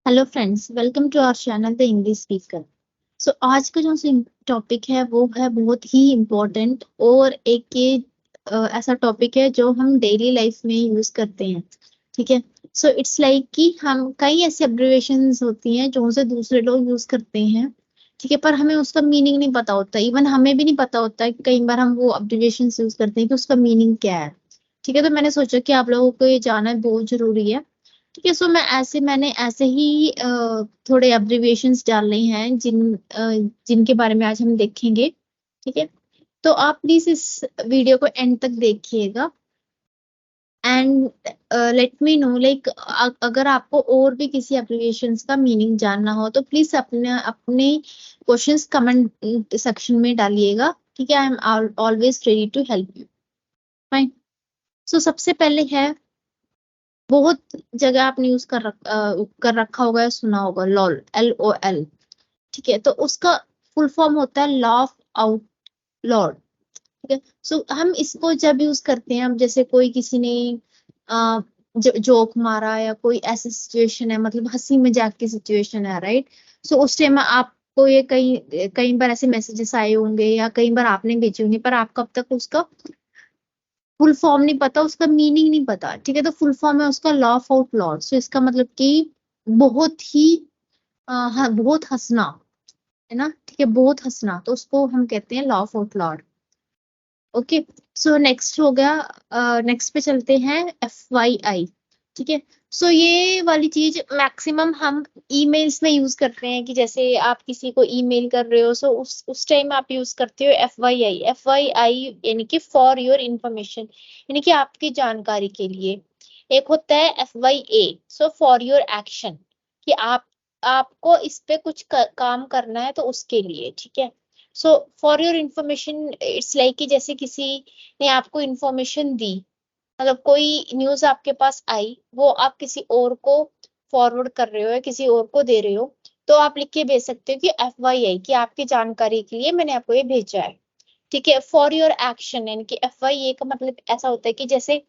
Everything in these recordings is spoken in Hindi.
Hello friends, welcome to our channel the English speaker. So आज का जो टॉपिक है वो है बहुत ही इम्पोर्टेंट और एक ये ऐसा टॉपिक है जो हम डेली लाइफ में यूज करते हैं। ठीक है। सो इट्स लाइक कि हम कई ऐसी अब्रिविएशंस होती हैं जो उसे दूसरे लोग यूज करते हैं। ठीक है, पर हमें उसका मीनिंग नहीं पता होता। इवन हमें भी नहीं पता होता कि कई बार हम वो अब्रिविएशंस यूज करते हैं कि उसका मीनिंग क्या है। ठीक है, तो मैंने सोचा कि आप लोगों को ये जानना बहुत जरूरी है। ठीक है, सो मैंने ऐसे ही थोड़े अब्रिविएशंस डालने हैं जिनके बारे में आज हम देखेंगे। ठीक है, तो आप प्लीज इस वीडियो को एंड तक देखिएगा and let me know like अगर आपको और भी किसी अब्रिविएशंस का मीनिंग जानना हो तो प्लीज अपने अपने क्वेश्चंस कमेंट सेक्शन में डालिएगा। ठीक है, I am always ready to help you. Fine. So सबसे पहले है, बहुत जगह आपने यूज कर रखा होगा या सुना होगा, लॉल, LOL। ठीक है, तो उसका फुल फॉर्म होता है लाफ आउट लॉर्ड। ठीक है, सो हम इसको जब यूज करते हैं, हम जैसे कोई किसी ने जोक मारा या कोई ऐसी सिचुएशन है, मतलब हंसी मजाक की सिचुएशन है, राइट। सो उस टाइम आपको ये कई कई बार ऐसे मैसेजेस आए होंगे या कई बार आपने भेजे होंगे, पर आपको अब तक उसका फुल फॉर्म नहीं पता, उसका मीनिंग नहीं पता। ठीक है, तो फुल फॉर्म है उसका लाफ आउट लॉर्ड। सो इसका मतलब कि बहुत ही हाँ, बहुत हंसना, है ना। ठीक है, बहुत हंसना, तो उसको हम कहते हैं laugh out Lord. Okay. So next हो गया, नेक्स्ट पे चलते हैं, FYI। ठीक है, सो ये वाली चीज मैक्सिमम हम ईमेल्स में यूज करते हैं कि जैसे आप किसी को ईमेल कर रहे हो, सो उस टाइम आप यूज करते हो FYI। FYI यानी कि फॉर योर इंफॉर्मेशन, यानी कि आपकी जानकारी के लिए। एक होता है FYA, so for your action, कि आपको इस पे कुछ काम करना है तो उसके लिए। ठीक है, so for your information it's like कि जैसे किसी ने आपको इंफॉर्मेशन दी, मतलब कोई न्यूज आपके पास आई, वो आप किसी और को फॉरवर्ड कर रहे हो या किसी और को दे रहे हो, तो आप लिख के भेज सकते हो कि FYI, कि आपकी जानकारी के लिए मैंने आपको ये भेजा है। ठीक है, फॉर योर एक्शन यानी कि FYA का मतलब ऐसा होता है कि जैसे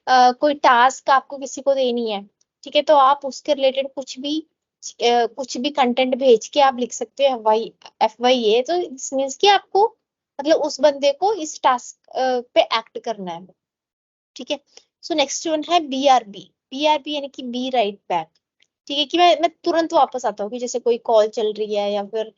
कोई टास्क आपको किसी को देनी है। ठीक है, तो आप उसके रिलेटेड कुछ भी कंटेंट भेज के आप लिख सकते हो FYA। तो इस मीन्स कि आपको मतलब उस बंदे को इस टास्क पे एक्ट करना है। ठीक है, सो नेक्स्ट वन है BRB। BRB यानी कि बी राइट बैक। ठीक है, कि मैं तुरंत वापस आता हूँ, कि जैसे कोई कॉल चल रही है या फिर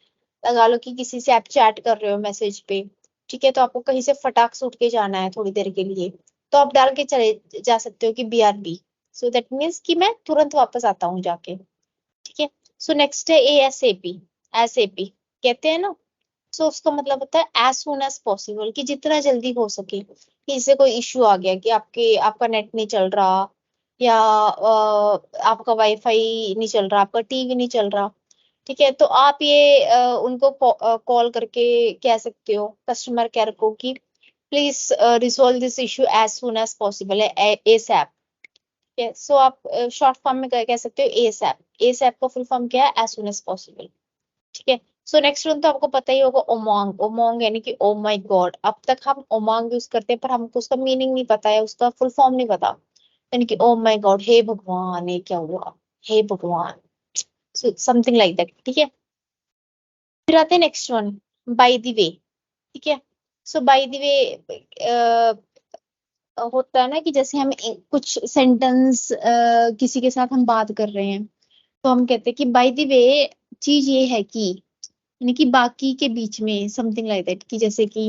लगा लो कि किसी से आप चैट कर रहे हो मैसेज पे। ठीक है, तो आपको कहीं से फटाक से उठ के जाना है थोड़ी देर के लिए, तो आप डाल के चले जा सकते हो कि BRB। सो दैट मीन्स कि मैं तुरंत वापस आता हूँ जाके। ठीक है, सो नेक्स्ट है ASAP। एसएपी कहते हैं ना, सो उसका मतलब होता है एज सुन एज पॉसिबल, कि जितना जल्दी हो सके। कि इससे कोई इश्यू आ गया कि आपका नेट नहीं चल रहा, या आपका वाईफाई नहीं चल रहा, आपका टीवी नहीं चल रहा। ठीक है, तो आप ये उनको कॉल करके कह सकते हो कस्टमर केयर को कि please resolve this issue as soon as possible है, ASAP। सो आप शॉर्ट फॉर्म में कह सकते हो ASAP। ASAP का फुल फॉर्म क्या है? As soon as possible. ठीक है, सो नेक्स्ट वन तो आपको पता ही होगा, ओमोंग। ओमोंग यानी कि ओ माय गॉड। अब तक हम ओमोंग यूज करते हैं पर हमको उसका मीनिंग नहीं पता है, उसका फुल फॉर्म नहीं पता। यानी कि ओ माय गॉड, हे भगवान ये क्या हुआ, हे भगवान, समथिंग लाइक दैट। ठीक है, फिर आते हैं next one, by the way. ठीक है, सो बाय द वे होता है ना कि जैसे हम कुछ सेंटेंस किसी के साथ हम बात कर रहे हैं, तो हम कहते हैं कि बाय द वे, चीज ये है कि, यानी कि बाकी के बीच में, समथिंग लाइक दैट। कि जैसे कि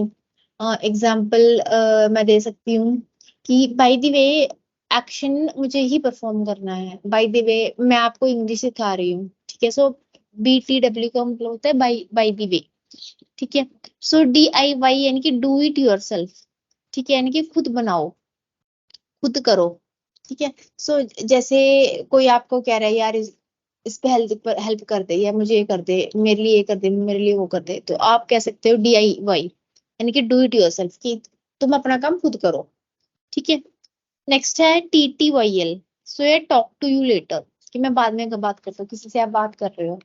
एग्जाम्पल मैं दे सकती हूँ कि बाय द वे, एक्शन मुझे ही परफॉर्म करना है। बाय द वे, मैं आपको इंग्लिश सिखा रही हूँ। ठीक है, सो BTW का मतलब होता है बाय बाय द वे। ठीक है, सो DIY यानी कि डू इट योर सेल्फ। ठीक है, यानी कि खुद बनाओ, खुद करो। ठीक है, सो जैसे कोई आपको कह रहा है यार इस पे हेल्प कर दे, या मुझे ये कर दे, मेरे लिए ये कर दे, मेरे लिए वो कर दे, तो आप कह सकते हो DIY यानी कि डू इट योरसेल्फ, कि तुम अपना काम खुद करो। ठीक है, नेक्स्ट है TTYL। सो ये टॉक टू यू लेटर, कि मैं बाद में बात करता हूँ, किसी से आप बात कर रहे हो।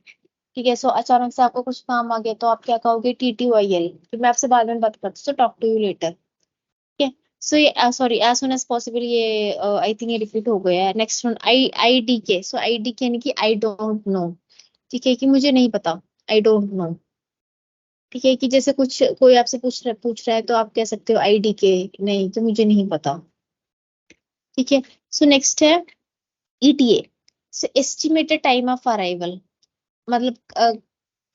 ठीक है, सो अचानक से आपको कुछ काम आ गया तो आप क्या कहोगे? TTYL, कि मैं आपसे बाद में बात करता हूँ, so talk to you later. ठीक है, सो ये sorry, as soon as possible, ये आई थिंक ये रिपीट हो गया है। नेक्स्ट वन, आई डी के। सो आई डी के यानी कि आई डोंट नो। ठीक है, कि मुझे नहीं पता, आई डोंट नो। ठीक है, कि जैसे कुछ कोई आपसे पूछ रहा है तो आप कह सकते हो आई डी के, नहीं तो मुझे नहीं पता। ठीक है। सो नेक्स्ट है ETA. So estimated time of arrival, मतलब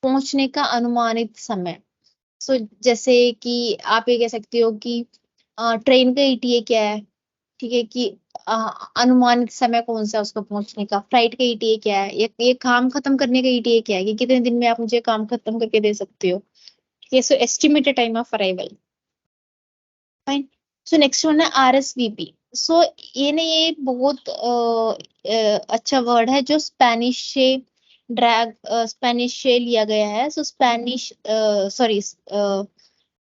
पहुंचने का अनुमानित समय। सो जैसे कि आप ये कह सकते हो कि ट्रेन का ईटीए क्या है। ठीक है, कि अ, अनुमानित समय कौन सा है उसको पहुंचने का। फ्लाइट का ईटीए क्या है, ये काम खत्म करने का ईटीए क्या है, कि कितने दिन में आप मुझे काम खत्म करके दे सकते हो। ठीक है, so estimated time of arrival. Fine. So next one है आरएसवीपी। सो ये बहुत अच्छा वर्ड है जो स्पेनिश से लिया गया है। सो स्पेनिश, सॉरी,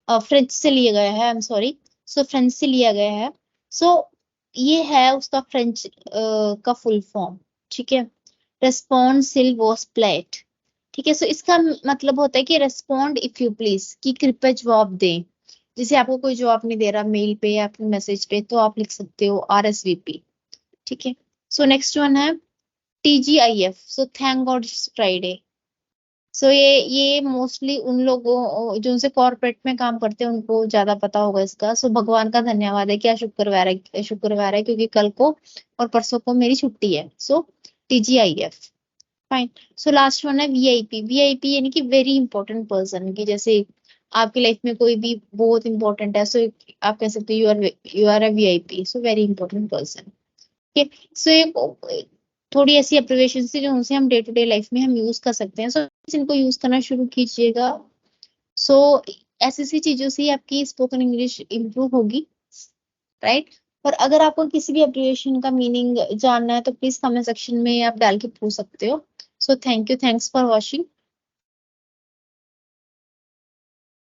फ्रेंच से लिया गया है, I am sorry. So French से लिया गया है। सो ये है उसका फ्रेंच का फुल फॉर्म। ठीक है। रेस्पॉन्सिल वॉज प्लेट। ठीक है, सो इसका मतलब होता है कि रेस्पॉन्ड इफ यू प्लीज, कि कृपया जवाब दें। जैसे आपको कोई जवाब नहीं दे रहा मेल पे या फिर मैसेज पे, तो आप लिख सकते हो आरएसवीपी। ठीक है। सो नेक्स्ट वन है TGIF. So thank God it's Friday. So ये मोस्टली उन लोगों जो उनसे कॉर्पोरेट में काम करते हैं उनको ज्यादा पता होगा इसका। सो भगवान का धन्यवाद है कि आज शुक्रवार है क्योंकि कल को और परसों को मेरी छुट्टी है। So TGIF. Fine. So last one है वीआईपी। वीआईपी यानी कि वेरी इंपॉर्टेंट पर्सन, की जैसे आपकी लाइफ में कोई भी बहुत इंपॉर्टेंट है, सो आप कह सकते हो you are a VIP, so very important person. ठीक है। सो ये थोड़ी ऐसी एब्रिविएशन थी जो उनसे हम डे टू डे लाइफ में हम यूज कर सकते हैं। सो इनको यूज करना शुरू कीजिएगा। सो ऐसी ऐसी चीजों से ही आपकी स्पोकन इंग्लिश इम्प्रूव होगी। राइट। और अगर आपको किसी भी एब्रिविएशन का मीनिंग जानना है तो प्लीज कमेंट सेक्शन में आप डाल के पूछ सकते हो। So thank you, thanks for watching.